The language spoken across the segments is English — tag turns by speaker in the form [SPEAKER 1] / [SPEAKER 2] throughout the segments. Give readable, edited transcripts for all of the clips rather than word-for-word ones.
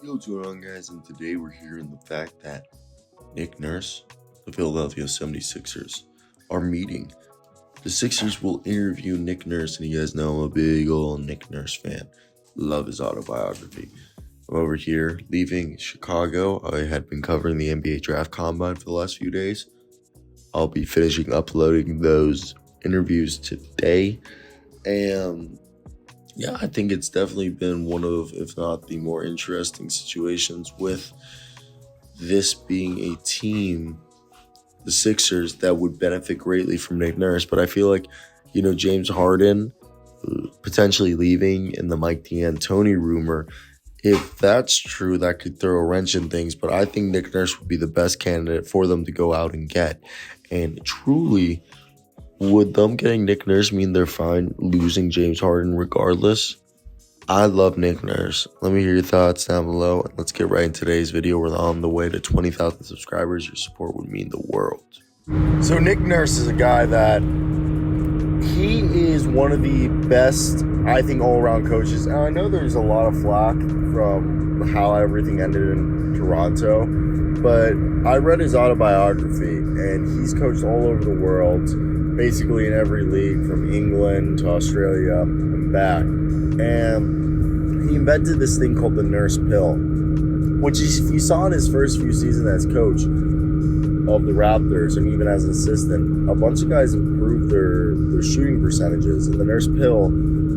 [SPEAKER 1] Yo, what's going on, guys? And today we're hearing the fact that Nick Nurse, the Philadelphia 76ers, are meeting. The Sixers will interview Nick Nurse, and you guys know I'm a big old Nick Nurse fan. Love his autobiography. I'm over here leaving Chicago. I had been covering the NBA Draft Combine for the last few days. I'll be finishing uploading those interviews today. And yeah, I think it's definitely been one of, if not the more interesting situations with this being a team, the Sixers, that would benefit greatly from Nick Nurse. But I feel like, James Harden potentially leaving and the Mike D'Antoni rumor, if that's true, that could throw a wrench in things. But I think Nick Nurse would be the best candidate for them to go out and get. And truly, would them getting Nick Nurse mean they're fine losing James Harden regardless? I love Nick Nurse. Let me hear your thoughts down below. And let's get right into today's video. We're on the way to 20,000 subscribers. Your support would mean the world. So Nick Nurse is a guy that he is one of the best, I think, all-around coaches. And I know there's a lot of flack from how everything ended in Toronto. But I read his autobiography, and he's coached all over the world, basically in every league from England to Australia and back. And he invented this thing called the Nurse Pill, which if you saw in his first few seasons as coach of the Raptors and even as an assistant, a bunch of guys improved their shooting percentages. And the Nurse Pill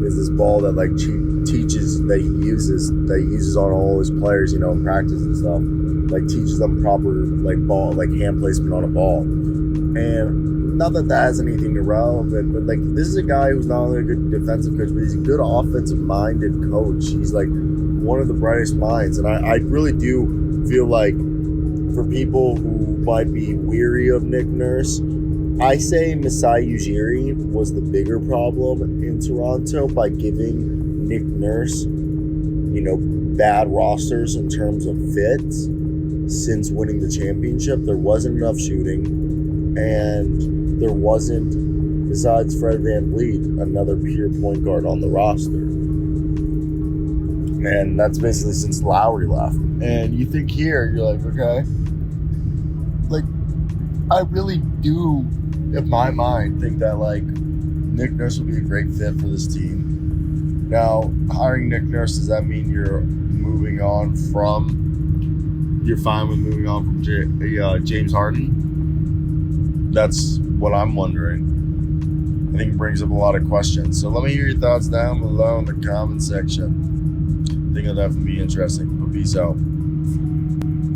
[SPEAKER 1] is this ball that he uses on all his players, in practice and stuff. Teaches them proper ball, hand placement on a ball. And not that has anything irrelevant, but this is a guy who's not only a good defensive coach, but he's a good offensive minded coach. He's one of the brightest minds. And I really do feel like for people who might be weary of Nick Nurse, I say Masai Ujiri was the bigger problem in Toronto by giving Nick Nurse, bad rosters in terms of fits. Since winning the championship, there wasn't enough shooting, and there wasn't, besides Fred VanVleet, another pure point guard on the roster. And that's basically since Lowry left. And you think here, you're okay. I really do, in my mind, think that Nick Nurse would be a great fit for this team. Now, hiring Nick Nurse, does that mean you're fine with moving on from James Harden? That's what I'm wondering. I think it brings up a lot of questions. So let me hear your thoughts down below in the comment section. I think it'll definitely be interesting. But peace out.